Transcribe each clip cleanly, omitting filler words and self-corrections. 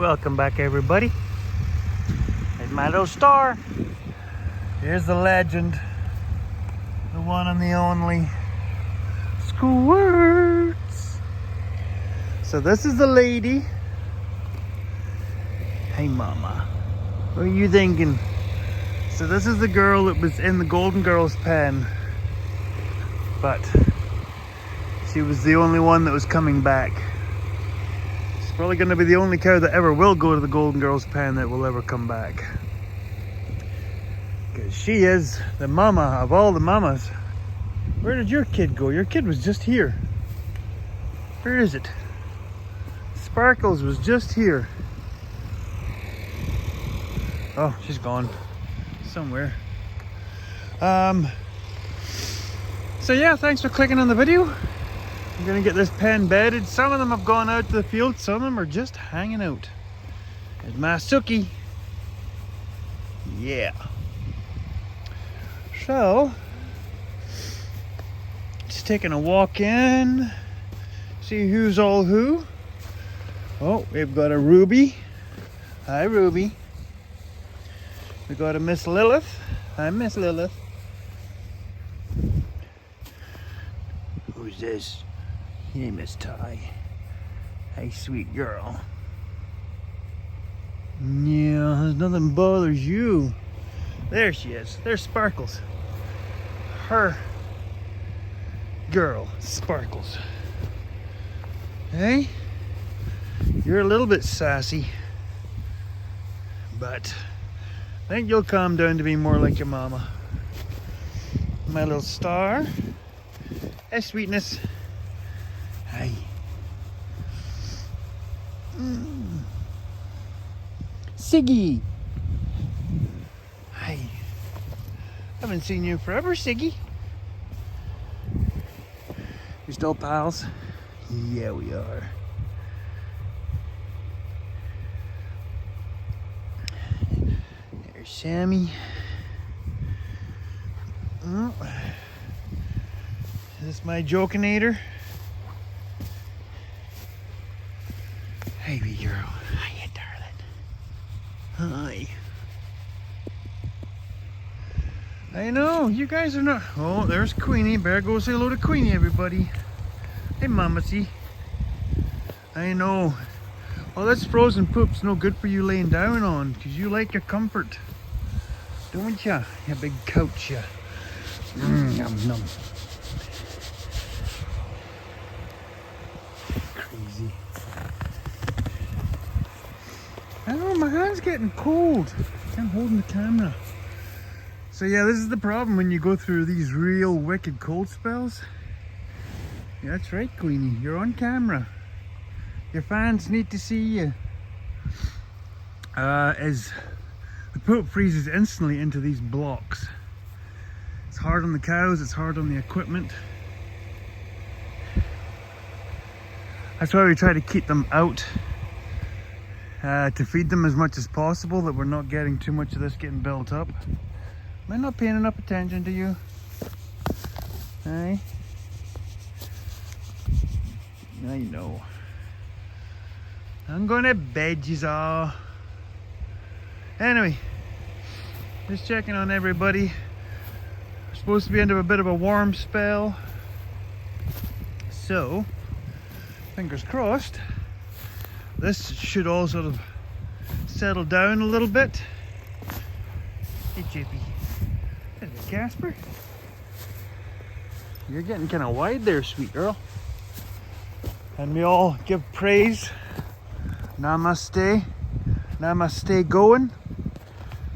Welcome back, everybody. There's my little star. Here's the legend, the one and the only Squirts. So this is the lady. Hey mama, what are you thinking? So this is the girl that was in the Golden Girls pen, but she was the only one that was coming back. She's probably going to be the only cow that ever will go to the Golden Girls pen that will ever come back. Because she is the mama of all the mamas. Where did your kid go? Your kid was just here. Where is it? Sparkles was just here. Oh, she's gone. Somewhere. So yeah, thanks for clicking on the video. I'm gonna get this pen bedded. Some of them have gone out to the field, some of them are just hanging out. There's my Suki. Yeah. So, just taking a walk in, see who's all who. Oh, we've got a Ruby. Hi, Ruby. We got a Miss Lilith. Hi, Miss Lilith. Who's this? Hey, Miss Ty. Hey, sweet girl. Yeah, nothing bothers you. There she is. There's Sparkles. Her girl, Sparkles. Hey? You're a little bit sassy, but I think you'll calm down to be more like your mama. My little star. Hey, sweetness. Hi. Siggy. Hi. Haven't seen you forever, Siggy. You still pals? Yeah, we are. There's Sammy. Oh. Is this my Jokinator? Hey, wee girl. Hiya, darling. Hi. I know, you guys are not... Oh, there's Queenie. Better go say hello to Queenie, everybody. Hey, Mamacy. I know. Well, this frozen poop's no good for you laying down on, because you like your comfort. Don't ya? You big couch, ya. Yum, yum. Crazy. Oh, my hand's getting cold. I'm holding the camera. So yeah, this is the problem when you go through these real wicked cold spells. Yeah, that's right, Queenie. You're on camera. Your fans need to see you. As the poop freezes instantly into these blocks. It's hard on the cows, it's hard on the equipment. That's why we try to keep them out to feed them as much as possible, that we're not getting too much of this getting built up. Am I not paying enough attention to you? Hey? I know. I'm gonna bed yous all. Anyway, just checking on everybody. We're supposed to be into a bit of a warm spell. So, fingers crossed, this should all sort of settle down a little bit. Hey, Chippy. There's Casper. You're getting kind of wide there, sweet girl. And we all give praise. Namaste. Namaste going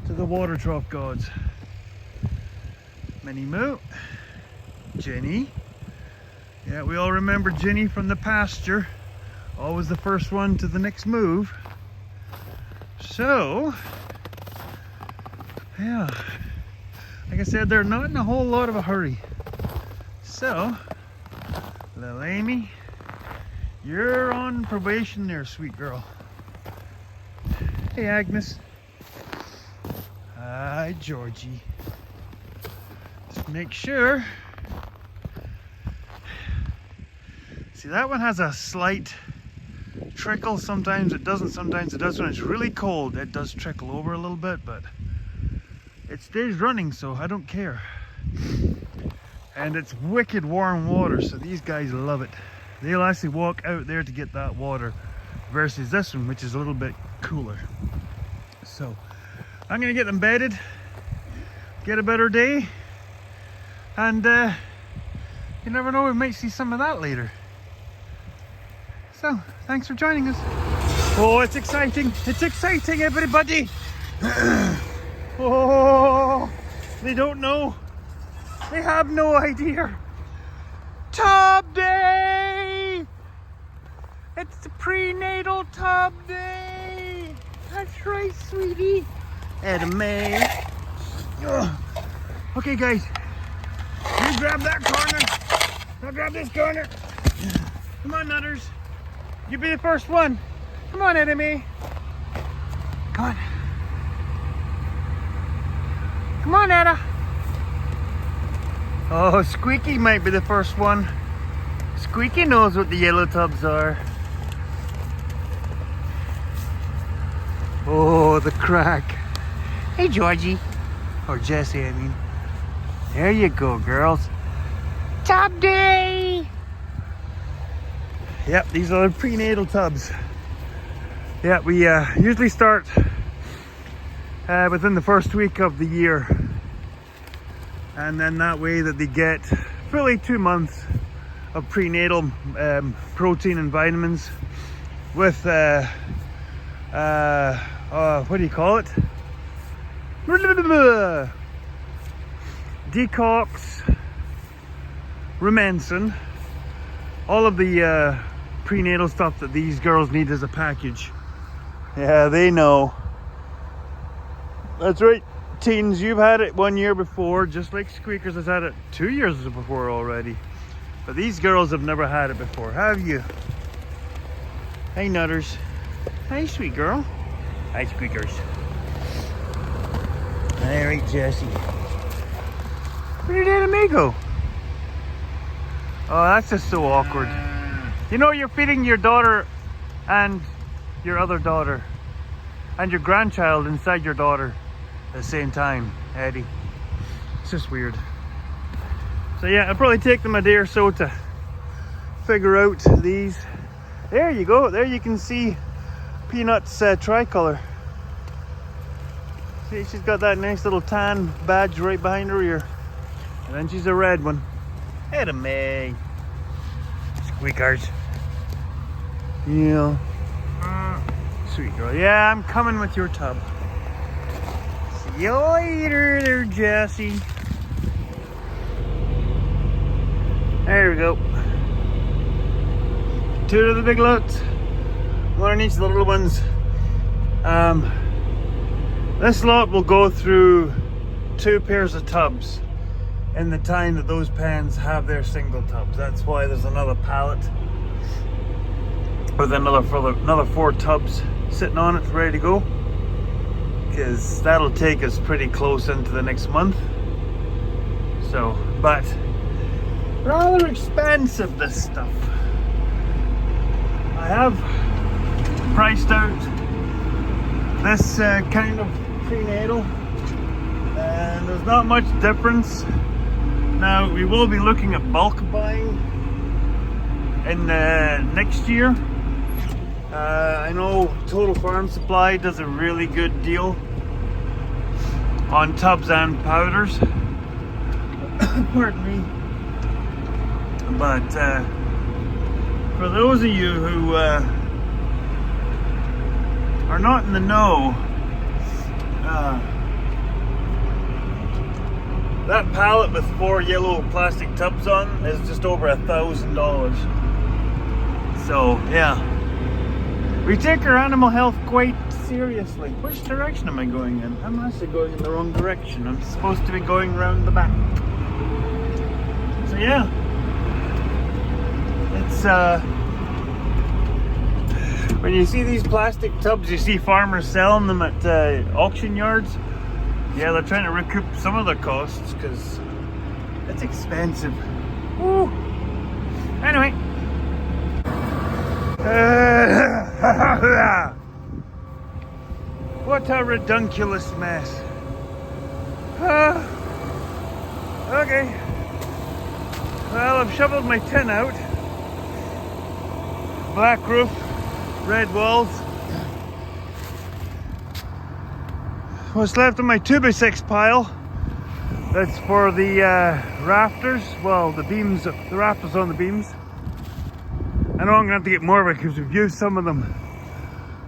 to the water trough gods. Minnie Moo. Jenny. Yeah, we all remember Jenny from the pasture. Always the first one to the next move. So, yeah. Like I said, they're not in a whole lot of a hurry. So, little Amy, you're on probation there, sweet girl. Hey, Agnes. Hi, Georgie. Just make sure. See, that one has a slight trickle. Sometimes it doesn't, sometimes it does. When it's really cold, it does trickle over a little bit, but it stays running, so I don't care. And it's wicked warm water, so these guys love it. They'll actually walk out there to get that water versus this one, which is a little bit cooler. So I'm gonna get them bedded, get a better day, and you never know, we might see some of that later. So thanks for joining us. Oh, it's exciting, everybody. Oh, they don't know, they have no idea. Tub day! It's the prenatal tub day! That's right, sweetie. Etta May. Okay, guys. You grab that corner. I'll grab this corner. Come on, Nutters. You be the first one. Come on, Etta May. Come on. Come on, Etta. Oh, Squeaky might be the first one. Squeaky knows what the yellow tubs are. Oh, the crack. Hey, Georgie. Or Jessie, I mean. There you go, girls. Tub day! Yep, these are the prenatal tubs. Yeah, we usually start within the first week of the year. And then that way that they get fully 2 months of prenatal protein and vitamins with what do you call it? Decox, Rumensin, all of the prenatal stuff that these girls need as a package. Yeah, they know. That's right. Teens, you've had it 1 year before, just like Squeakers has had it 2 years before already. But these girls have never had it before, have you? Hey, Nutters. Hey, sweet girl. Hi, Squeakers. All right, Jessie. Where did Etta May go? Oh, that's just so awkward. You know, you're feeding your daughter and your other daughter and your grandchild inside your daughter at the same time, Eddie. It's just weird. So yeah, it'll probably take them a day or so to figure out these. There you go. There you can see Peanut's tricolor. See, she's got that nice little tan badge right behind her ear. And then she's a red one. Etta May. Squeakers. Yeah. Sweet girl. Yeah, I'm coming with your tub. See you later there, Jessie. There we go. 2 of the big lots. 1 on each of the little ones. This lot will go through 2 pairs of tubs in the time that those pens have their single tubs. That's why there's another pallet with another 4 tubs sitting on it ready to go, because that'll take us pretty close into the next month. So, but rather expensive, this stuff. I have priced out this kind of prenatal, and there's not much difference. Now, we will be looking at bulk buying in next year. I know Total Farm Supply does a really good deal on tubs and powders. Pardon me. But for those of you who are not in the know, that pallet with 4 yellow plastic tubs on is just over $1,000. So yeah, we take our animal health quite seriously. Which direction am I going in? I'm actually going in the wrong direction. I'm supposed to be going around the back. So yeah, it's when you see these plastic tubs, you see farmers selling them at auction yards. Yeah, they're trying to recoup some of their costs because it's expensive. Woo. Anyway. A redunculous mess. Okay. Well, I've shoveled my tin out. Black roof, red walls. What's left of my 2x6 pile, that's for the rafters, well, the beams, the rafters on the beams. I know I'm gonna have to get more of it because we've used some of them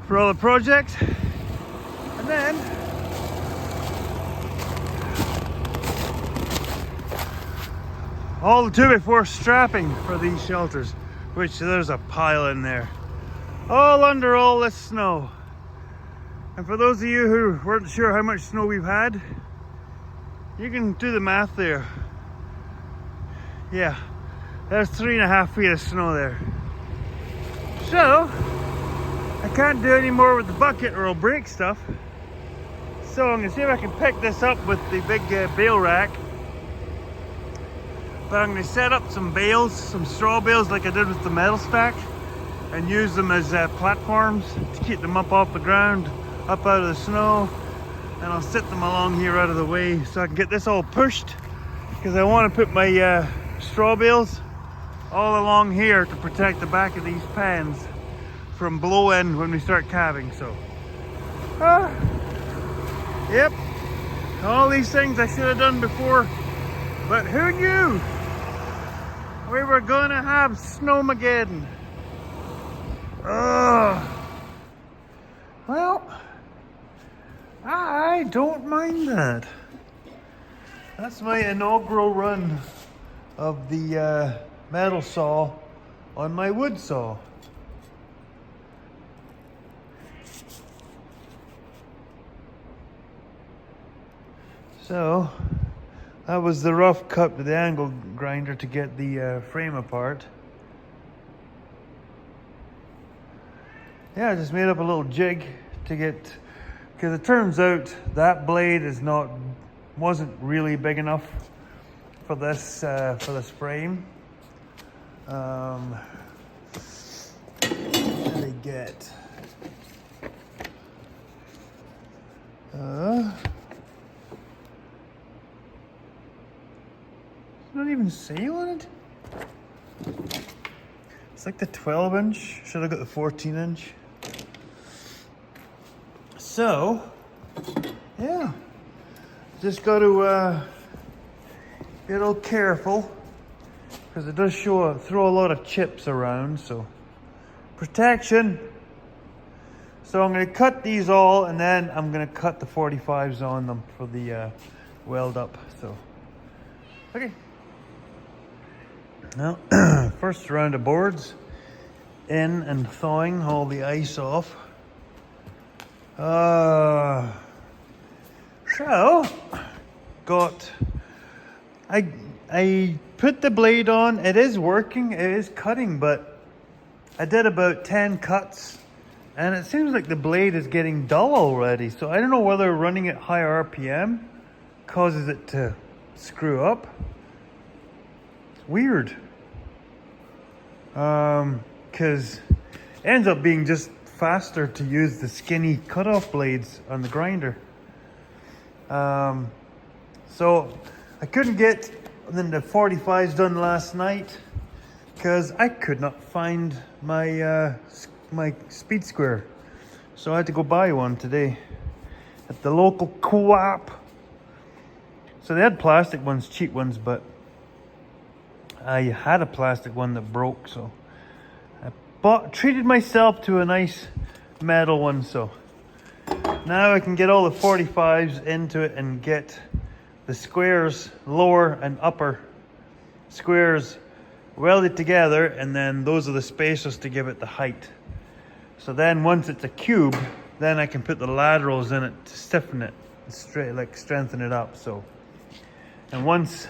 for all the projects. And then all the 2x4 strapping for these shelters, which there's a pile in there, all under all this snow. And for those of you who weren't sure how much snow we've had, you can do the math there. Yeah, there's 3.5 feet of snow there. So, I can't do any more with the bucket or I'll break stuff. So I'm gonna see if I can pick this up with the big bale rack. But I'm gonna set up some bales, some straw bales like I did with the metal stack, and use them as platforms to keep them up off the ground, up out of the snow. And I'll sit them along here out of the way so I can get this all pushed, because I want to put my straw bales all along here to protect the back of these pans from blowing when we start calving. So yep, all these things I should have done before, but who knew we were gonna have snowmageddon. Well, I don't mind that. That's my inaugural run of the metal saw on my wood saw. So that was the rough cut with the angle grinder to get the frame apart. Yeah, I just made up a little jig to get, because it turns out that blade wasn't really big enough for this frame. What did I get? Not even say on it. It's like the 12-inch. Should have got the 14-inch. So, yeah, just got to be a little careful, because it does throw a lot of chips around. So, protection. So I'm going to cut these all, and then I'm going to cut the 45s on them for the weld up. So, okay. Now, first round of boards in and thawing all the ice off. So I put the blade on. It is working, it is cutting, but I did about 10 cuts and it seems like the blade is getting dull already. So I don't know whether running at high RPM causes it to screw up. It's weird. Because it ends up being just faster to use the skinny cutoff blades on the grinder. So I couldn't get the 45s done last night because I could not find my my speed square. So I had to go buy one today at the local co-op. So they had plastic ones, cheap ones, but I had a plastic one that broke, so I treated myself to a nice metal one. So now I can get all the 45s into it and get the squares, lower and upper squares, welded together, and then those are the spacers to give it the height. So then once it's a cube, then I can put the laterals in it to stiffen it, strengthen it up. So, and once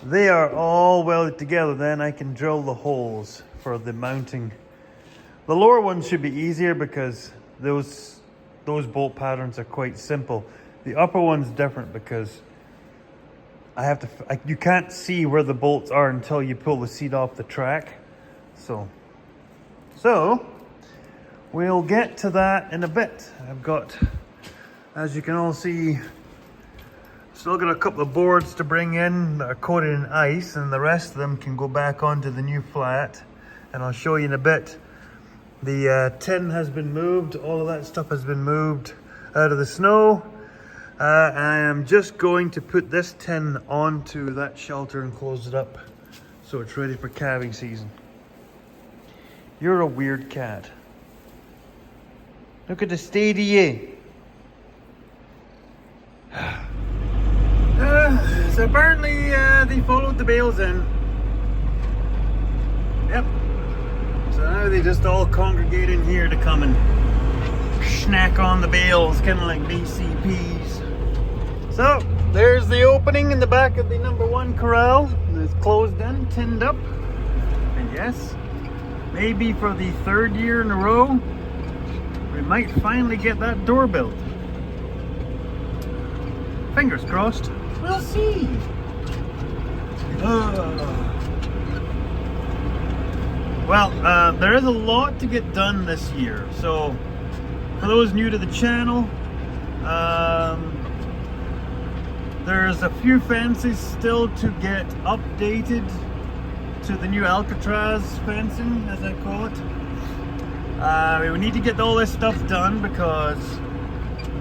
they are all welded together, then I can drill the holes for the mounting. The lower ones should be easier because those bolt patterns are quite simple. The upper one's different because you can't see where the bolts are until you pull the seat off the track. So we'll get to that in a bit. I've got As you can all see, still got a couple of boards to bring in that are coated in ice, and the rest of them can go back onto the new flat. And I'll show you in a bit. The tin has been moved, all of that stuff has been moved out of the snow. I am just going to put this tin onto that shelter and close it up so it's ready for calving season. You're a weird cat. Look at the state of you. So apparently they followed the bales in. Yep. So now they just all congregate in here to come and snack on the bales, kind of like BCPs. So there's the opening in the back of the #1 corral. It's closed in, tinned up. And yes, maybe for the 3rd year in a row, we might finally get that door built. Fingers crossed. We'll see. Well, there is a lot to get done this year. So, for those new to the channel, there's a few fences still to get updated to the new Alcatraz fencing, as I call it. We need to get all this stuff done because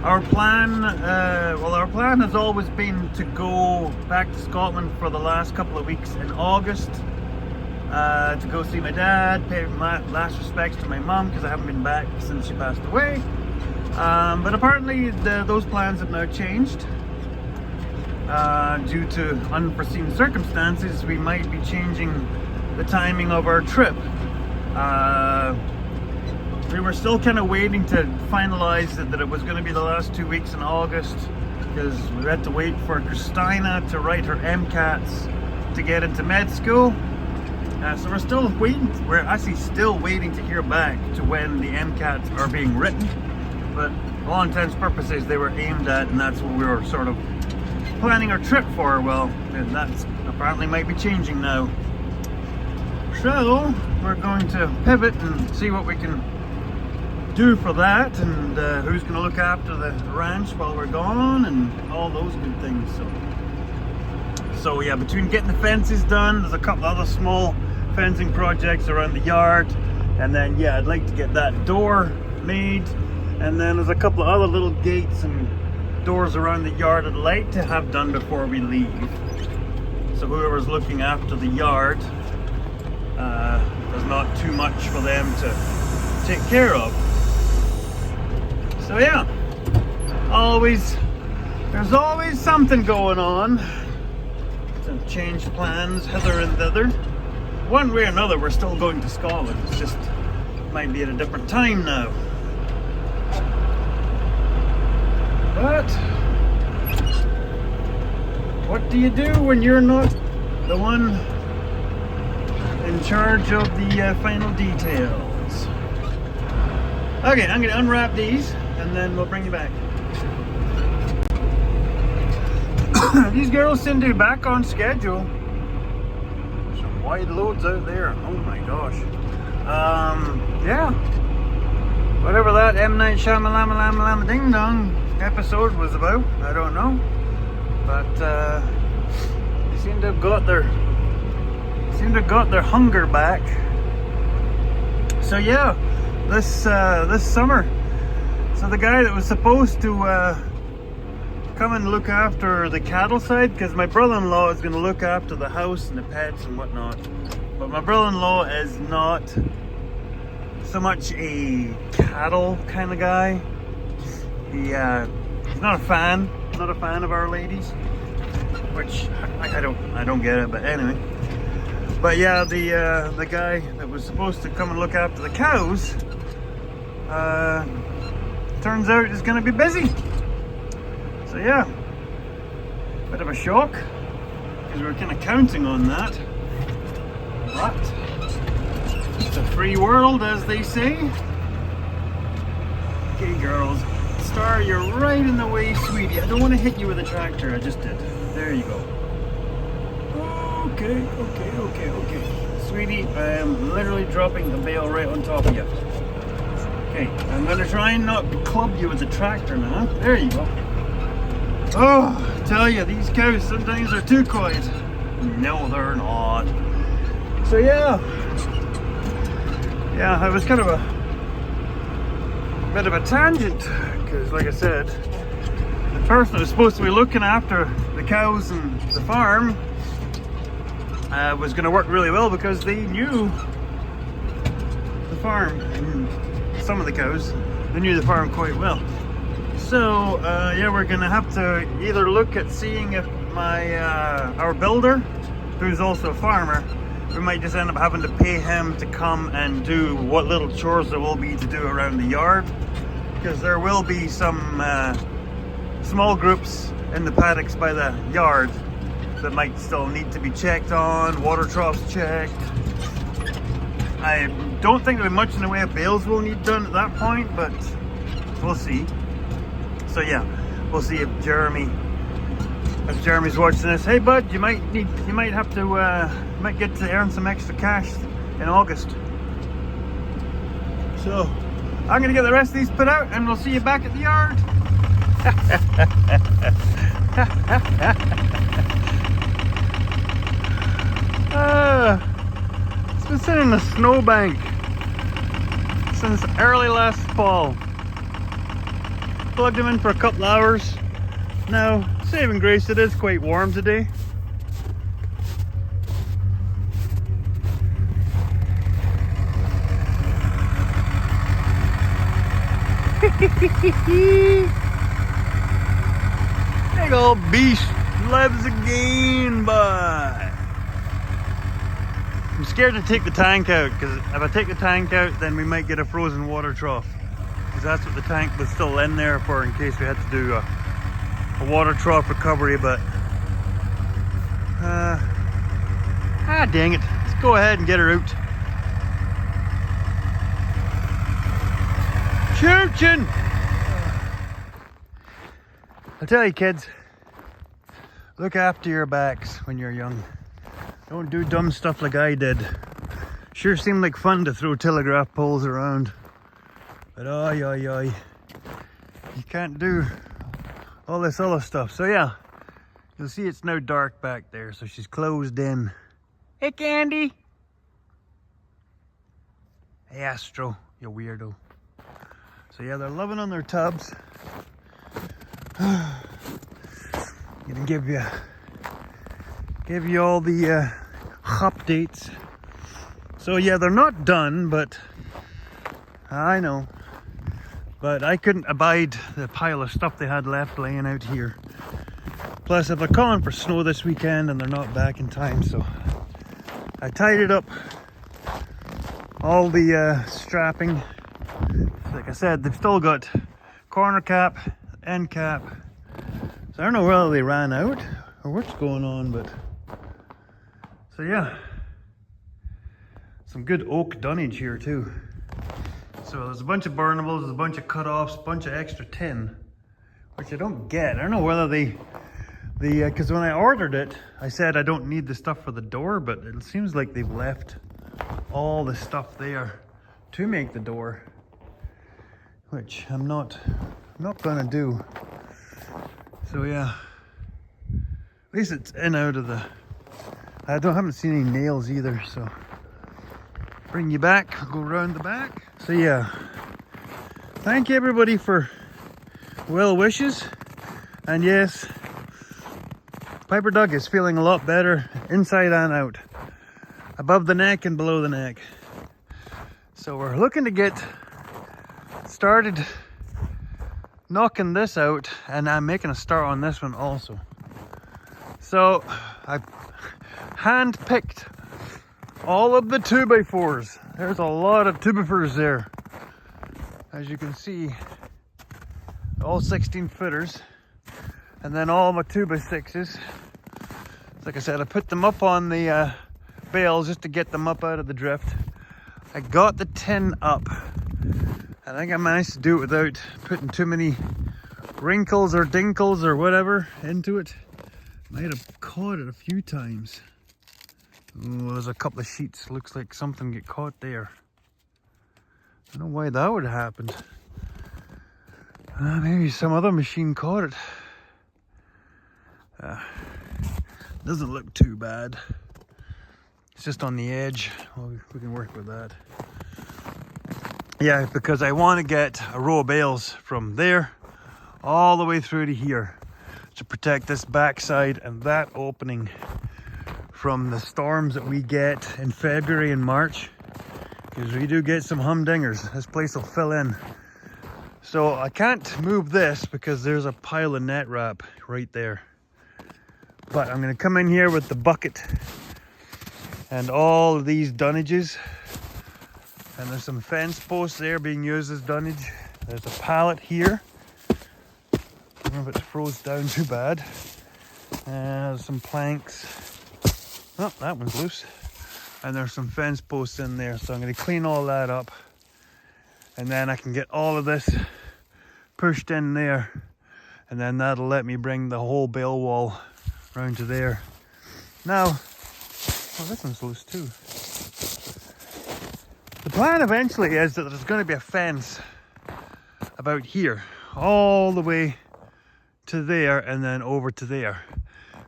our plan has always been to go back to Scotland for the last couple of weeks in August to go see my dad, pay my last respects to my mum because I haven't been back since she passed away. But apparently those plans have now changed. Due to unforeseen circumstances, we might be changing the timing of our trip. We were still kind of waiting to finalize that it was going to be the last 2 weeks in August because we had to wait for Christina to write her MCATs to get into med school. So we're still waiting. We're actually still waiting to hear back to when the MCATs are being written. But all intents and purposes, they were aimed at, and that's what we were sort of planning our trip for. Well, that's apparently might be changing now. So we're going to pivot and see what we can do for that, and who's going to look after the ranch while we're gone, and all those good things. So yeah, between getting the fences done, there's a couple other small fencing projects around the yard, and then yeah, I'd like to get that door made, and then there's a couple of other little gates and doors around the yard I'd like to have done before we leave. So whoever's looking after the yard, there's not too much for them to take care of. So yeah, there's always something going on to change plans hither and thither. One way or another, we're still going to Scotland. It's just might be at a different time now. But what do you do when you're not the one in charge of the final details? Okay, I'm going to unwrap these and then we'll bring you back. These girls seem to be back on schedule. Some wide loads out there. Oh my gosh. Yeah. Whatever that M. Night Shyamalan Ding Dong episode was about, I don't know. But they seem to have got their hunger back. So yeah, this summer. So the guy that was supposed to come and look after the cattle side, because my brother-in-law is going to look after the house and the pets and whatnot. But my brother-in-law is not so much a cattle kind of guy. He's not a fan of our ladies, which I don't get it. But anyway, but yeah, the guy that was supposed to come and look after the cows, turns out is going to be busy. So yeah, bit of a shock because we were kind of counting on that. But it's a free world, as they say. Okay, girls. Star, you're right in the way, sweetie. I don't want to hit you with a tractor. I just did. There you go. Okay. Sweetie, I am literally dropping the bale right on top of you. Okay, I'm gonna try and not club you with the tractor now. There you go. Oh, I tell you, these cows sometimes are too quiet. No, they're not. So yeah, it was kind of a bit of a tangent, because like I said, the person who was supposed to be looking after the cows and the farm was going to work really well, because they knew the farm, and some of the cows, they knew the farm quite well. So yeah, we're going to have to either look at seeing if our builder, who's also a farmer, we might just end up having to pay him to come and do what little chores there will be to do around the yard, because there will be some small groups in the paddocks by the yard that might still need to be checked on, water troughs checked. I don't think there'll be much in the way of bales we'll need done at that point, but we'll see. So yeah, we'll see if Jeremy's watching this. Hey bud, you might have to might get to earn some extra cash in August. So I'm gonna get the rest of these put out, and we'll see you back at the yard. It's been sitting in a snowbank since early last fall. Plugged them in for a couple hours. Now, saving grace, it is quite warm today. Big old beast lives again, boy. I'm scared to take the tank out, because if I take the tank out, then we might get a frozen water trough, because that's what the tank was still in there for, in case we had to do a water trough recovery. But dang it, let's go ahead and get her out. Chooching! I tell you kids, look after your backs when you're young. Don't do dumb stuff like I did. Sure seemed like fun to throw telegraph poles around, but you can't do all this other stuff. So yeah, you'll see it's now dark back there, so she's closed in. Hey Candy! Hey Astro, you weirdo. So yeah, they're living on their tubs. Gonna give you all the updates. So yeah, they're not done, but I know. But I couldn't abide the pile of stuff they had left laying out here. Plus, if they're calling for snow this weekend and they're not back in time, so I tidied up all the strapping. Like I said, they've still got corner cap, end cap. So I don't know whether they ran out or what's going on, but so yeah, some good oak dunnage here too. So there's a bunch of burnables, there's a bunch of cut-offs, a bunch of extra tin, which I don't get. I don't know whether because when I ordered it, I said I don't need the stuff for the door, but it seems like they've left all the stuff there to make the door, which I'm not gonna do. So yeah, at least it's in out of the, haven't seen any nails either, so bring you back, go around the back. So yeah, thank you everybody for well wishes, and yes, Piper Duck is feeling a lot better inside and out, above the neck and below the neck. So we're looking to get started knocking this out, and I'm making a start on this one also. So I hand-picked all of the 2x4s. There's a lot of 2x4s there. As you can see, all 16 footers, and then all my 2x6s. Like I said, I put them up on the bales just to get them up out of the drift. I got the tin up. I think I managed to do it without putting too many wrinkles or dinkles or whatever into it. Might have caught it a few times. Oh, there's a couple of sheets. Looks like something get caught there. don't know why that would have happened. Maybe some other machine caught it. Doesn't look too bad. It's just on the edge. Well, we can work with that. Yeah, because I want to get a row of bales from there all the way through to here to protect this backside and that opening from the storms that we get in February and March, because we do get some humdingers. This place will fill in. So I can't move this because there's a pile of net wrap right there. But I'm going to come in here with the bucket and all of these dunnages. And there's some fence posts there being used as dunnage. There's a pallet here. I don't know if it's froze down too bad. There's some planks. Oh, that one's loose. And there's some fence posts in there. So I'm going to clean all that up. And then I can get all of this pushed in there. And then that'll let me bring the whole bale wall around to there. Now, oh, this one's loose too. The plan eventually is that there's going to be a fence about here, all the way to there and then over to there.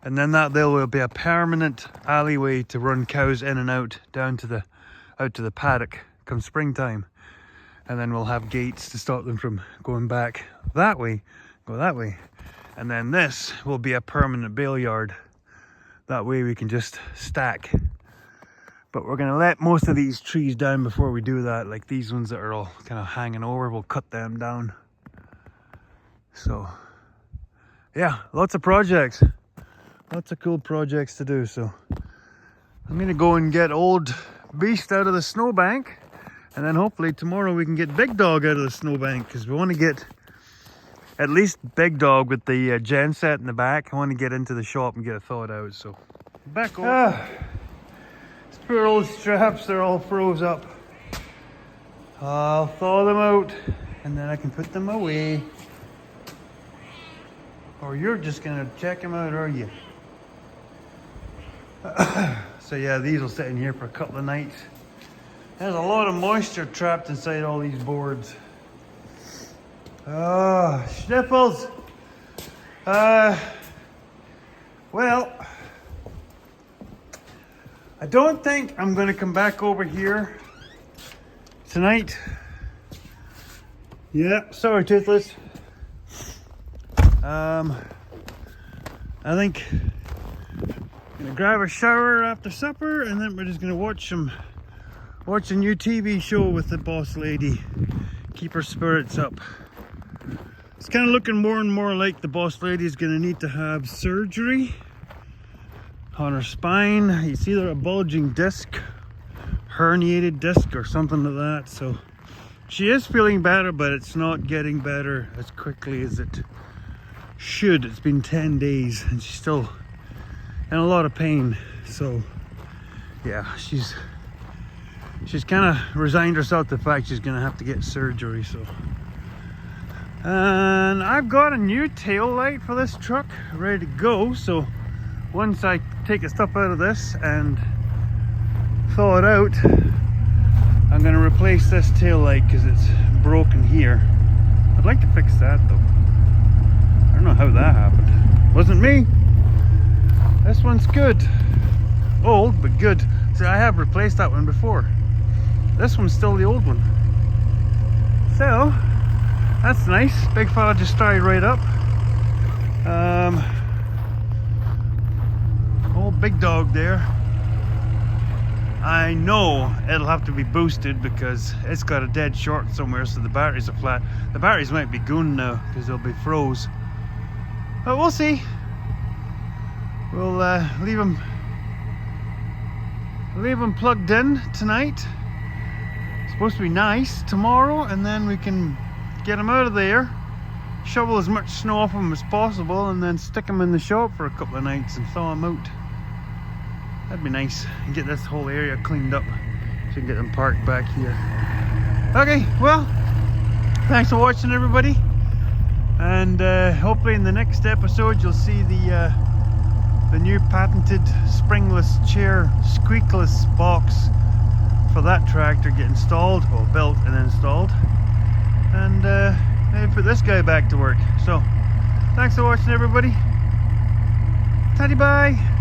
And then there will be a permanent alleyway to run cows in and out down to the paddock come springtime. And then we'll have gates to stop them from going back that way, go that way. And then this will be a permanent bale yard. That way we can just stack. But we're going to let most of these trees down before we do that. Like these ones that are all kind of hanging over, we'll cut them down. So, yeah, lots of projects. Lots of cool projects to do. So, I'm going to go and get old beast out of the snowbank. And then hopefully tomorrow we can get Big Dog out of the snowbank. Because we want to get at least Big Dog with the gen set in the back. I want to get into the shop and get it thawed out. So, back over. Poor old straps, they're all froze up. I'll thaw them out and then I can put them away. Or you're just gonna check them out, are you? So yeah, these will sit in here for a couple of nights. There's a lot of moisture trapped inside all these boards. Sniffles. Well, I don't think I'm going to come back over here tonight. Yeah, sorry, Toothless. I think I'm going to grab a shower after supper and then we're just going to watch a new TV show with the boss lady. Keep her spirits up. It's kind of looking more and more like the boss lady is going to need to have surgery on her spine. It's either a bulging disc, herniated disc or something like that. So she is feeling better, but it's not getting better as quickly as it should. It's been 10 days and she's still in a lot of pain. So yeah, she's kind of resigned herself to the fact she's gonna have to get surgery. So, and I've got a new tail light for this truck ready to go. So once I take the stuff out of this and thaw it out, I'm going to replace this tail light because it's broken here. I'd like to fix that though. I don't know how that happened. Wasn't me. This one's good. Old, but good. See, I have replaced that one before. This one's still the old one. So, that's nice. Big fella just started right up. Old Big Dog there. I know it'll have to be boosted because it's got a dead short somewhere, so the batteries are flat. The batteries might be going now because they'll be froze. But we'll see. We'll leave them plugged in tonight. It's supposed to be nice tomorrow, and then we can get them out of there, shovel as much snow off them as possible, and then stick them in the shop for a couple of nights and thaw them out. That'd be nice, and get this whole area cleaned up so we can get them parked back here. Okay, well, thanks for watching, everybody, and hopefully in the next episode you'll see the new patented springless chair squeakless box for that tractor get installed, or built and installed, and maybe put this guy back to work. So thanks for watching, everybody. Taddy bye.